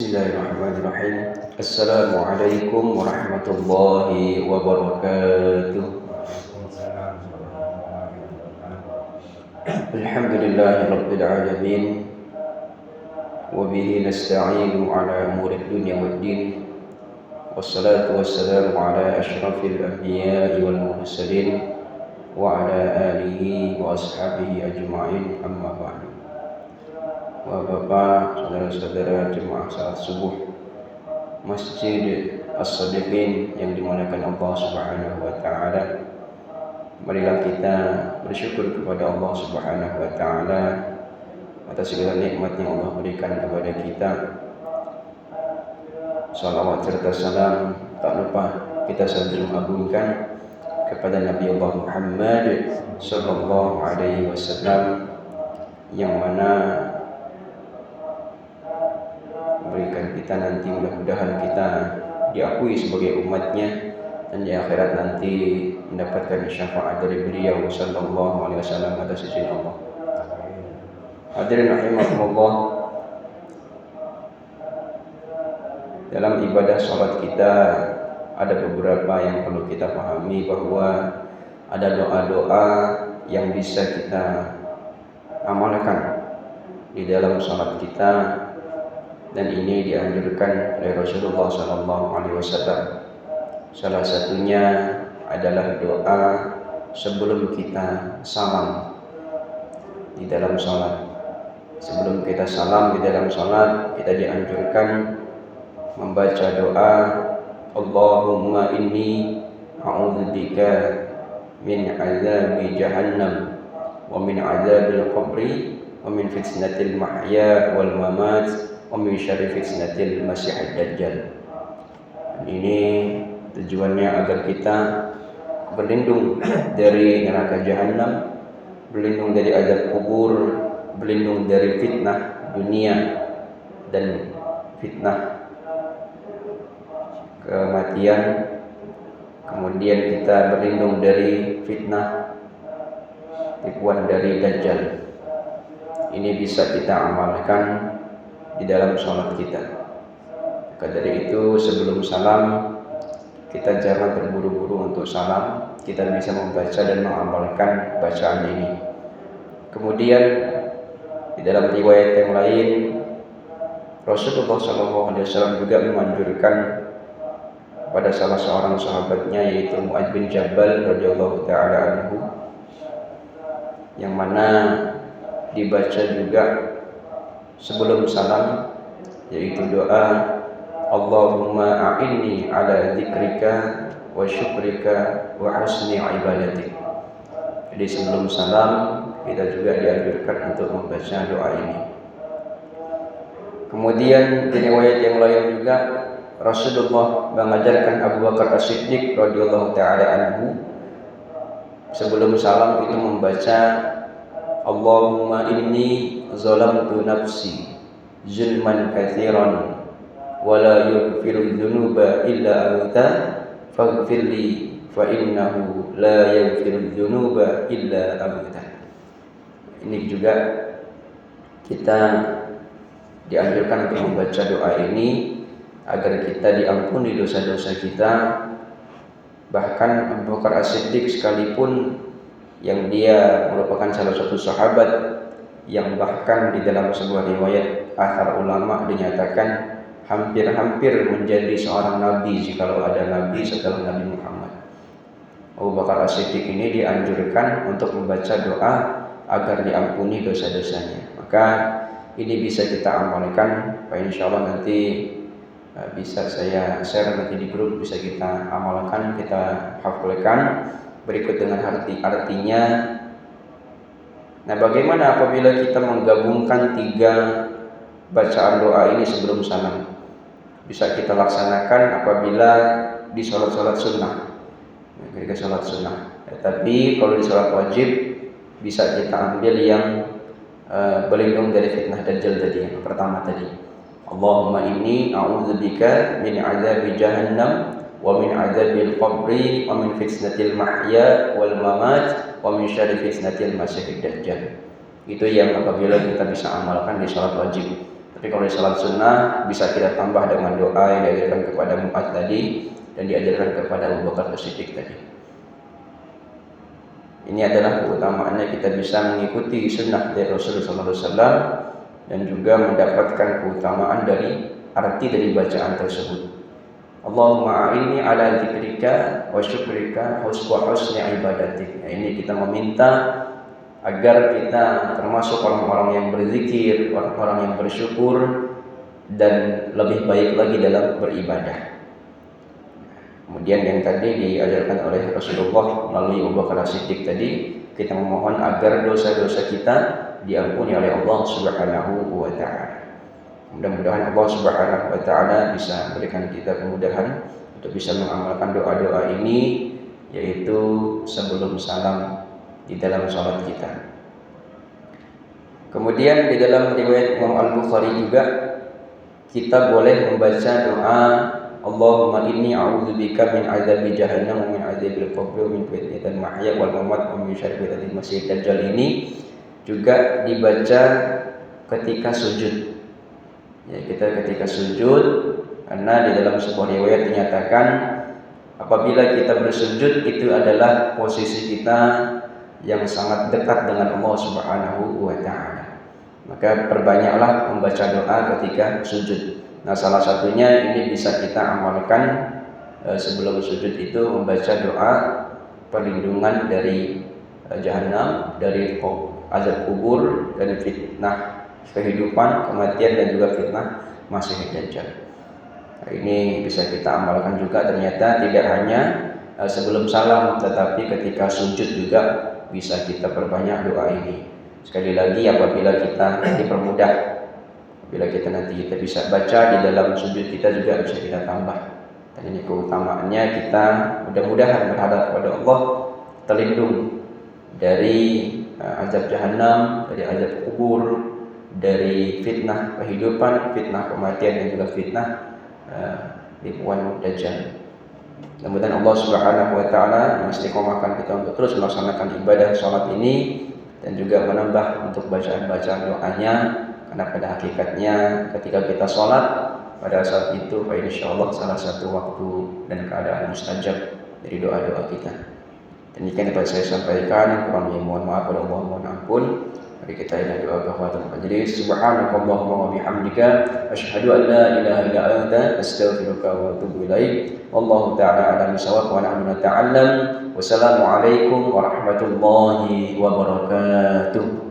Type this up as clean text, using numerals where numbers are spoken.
Bismillahirrahmanirrahim. Assalamualaikum warahmatullahi wabarakatuh. Alhamdulillahi rabbil alamin. Wa bihi nasta'inu ala umuri dunya waddin. Wassalatu wassalamu ala asyrafil anbiya'i wal mursalin wa ala alihi wa ashabihi ajma'in, amma ba'du. Bapak, saudara-saudara jemaah salat subuh Masjid As-Sadiqin yang dimuliakan Allah Subhanahu wa taala. Marilah kita bersyukur kepada Allah Subhanahu wa taala atas segala nikmat yang Allah berikan kepada kita. Salawat serta salam tak lupa kita sanjung agungkan kepada Nabi Allah Muhammad sallallahu alaihi wasallam, yang mana berikan kita nanti mudah-mudahan kita diakui sebagai umatnya, dan di akhirat nanti mendapatkan syafaat dari beliau sallallahu alaihi wasallam atas izin Allah. Hadirin rahimakumullah, dalam ibadah salat kita ada beberapa yang perlu kita pahami, bahwa ada doa-doa yang bisa kita amalkan di dalam salat kita, dan ini dianjurkan oleh Rasulullah SAW. Salah satunya adalah doa sebelum kita salam di dalam salat. Sebelum kita salam di dalam salat, kita dianjurkan membaca doa Allahumma inni a'udzubika min azabi jahannam wa min azabil qabri wa min fitnatil mahya wal mamat wa min syarri fitnatil masiihid dajjal. Ini tujuannya agar kita berlindung dari neraka jahanam, berlindung dari azab kubur, berlindung dari fitnah dunia dan fitnah kematian. Kemudian kita berlindung dari fitnah tipuan dari dajjal. Ini bisa kita amalkan di dalam sholat kita. Maka dari itu, sebelum salam kita jangan terburu-buru untuk salam. Kita bisa membaca dan mengamalkan bacaan ini. Kemudian di dalam riwayat yang lain, Rasulullah SAW juga memanjurkan pada salah seorang sahabatnya, yaitu Mu'adz bin Jabal radhiyallahu taala anhu, yang mana dibaca juga sebelum salam, yaitu doa Allahumma a'inni ala dzikrika wa syukrika wa husni ibadatik. Jadi sebelum salam kita juga dianjurkan untuk membaca doa ini. Kemudian di riwayat yang lain juga Rasulullah mengajarkan Abu Bakar As-Siddiq radhiyallahu taala anhu sebelum salam itu membaca Allahumma inni zalamtu nafsi zulman katsiran wa la yaghfiru dzunuba illa anta faghfirli fa innahu la yaghfiru dzunuba illa anta. Ini juga kita dianjurkan untuk membaca doa ini agar kita diampuni dosa-dosa kita. Bahkan Abu Bakar As-Siddiq sekalipun, yang dia merupakan salah satu sahabat yang bahkan di dalam sebuah riwayat athar ulama dinyatakan hampir-hampir menjadi seorang nabi jikalau ada nabi setelah Nabi Muhammad. Abu Bakar As-Siddiq ini dianjurkan untuk membaca doa agar diampuni dosa-dosanya. Maka ini bisa kita amalkan. Insyaallah nanti bisa saya share nanti di grup, bisa kita amalkan, kita hafalkan berikut dengan artinya. Nah, bagaimana apabila kita menggabungkan 3 bacaan doa ini sebelum salam? Bisa kita laksanakan apabila di sholat-sholat sunnah, ketika sholat sunnah. Tapi kalau di sholat wajib bisa kita ambil yang berlindung dari fitnah dajjal tadi, yang pertama tadi. Allahumma inni a'udzubika min azabi jahannam wa min azabil qabri wa min fitnatil mahya wal mamat wa min syarri fitnatil masiihid dajjal. Itu yang apabila kita bisa amalkan di salat wajib. Tapi Tapi kalau salat sunnah bisa kita tambah dengan doa yang diajarkan kepada Mu'adz tadi dan diajarkan kepada Abu Bakar As-Siddiq tadi. Ini adalah keutamaannya kita bisa mengikuti sunnah dari Rasulullah SAW dan juga mendapatkan keutamaan dari arti dari bacaan tersebut. Allahumma a'inni ala dzikrika wa syukrika wa husni ibadatik. Ini kita meminta agar kita termasuk orang-orang yang berzikir, orang-orang yang bersyukur dan lebih baik lagi dalam beribadah. Kemudian yang tadi diajarkan oleh Rasulullah melalui Abu Bakar As-Siddiq tadi, kita memohon agar dosa-dosa kita diampuni oleh Allah Subhanahu wa taala. Mudah-mudahan Allah Subhanahu wa taala bisa memberikan kita kemudahan untuk bisa mengamalkan doa-doa ini, yaitu sebelum salam di dalam salat kita. Kemudian di dalam riwayat Imam Al-Bukhari juga kita boleh membaca doa Allahumma inni a'udzubika min azabi jahannam wa min azabil qabr wa min fitnatil mahya wal mamat wa min syarri fitnatil masiihid dajjal. Ini juga dibaca ketika sujud. Ya, kita ketika sujud, karena di dalam sebuah riwayat dinyatakan apabila kita bersujud itu adalah posisi kita yang sangat dekat dengan Allah Subhanahu wa taala. Maka perbanyaklah membaca doa ketika sujud. Nah, salah satunya ini bisa kita amalkan sebelum sujud itu membaca doa perlindungan dari jahanam, dari azab kubur dan fitnah kehidupan, kematian dan juga fitnah Masiihid Dajjal. Nah, ini bisa kita amalkan juga, ternyata tidak hanya sebelum salam tetapi ketika sujud juga bisa kita perbanyak doa ini. Sekali lagi apabila kita dipermudah, apabila kita bisa baca di dalam sujud kita juga bisa kita tambah. Dan ini keutamaannya, kita mudah-mudahan berharap kepada Allah terlindung dari azab jahanam, dari azab kubur, dari fitnah kehidupan, fitnah kematian dan juga fitnah tipuan Dajjal. Mudah-mudahan Allah Subhanahu wa taala mengistiqomahkan kita untuk terus melaksanakan ibadah salat ini dan juga menambah untuk bacaan-bacaan doanya, karena pada hakikatnya ketika kita salat pada saat itu insyaallah salah satu waktu dan keadaan mustajab dari doa-doa kita. Demikian dapat saya sampaikan, kurang lebih mohon maaf pada Allah, mohon ampun. Mari kita ina doa kafaratul majlis. Subhanakallahumma wa bihamdika asyhadu an la ilaha illa anta astaghfiruka wa atubu ilaik. Wallahu ta'ala a'lam bissawab wa nahnu nata'allam. Wassalamu alaikum warahmatullahi wabarakatuh.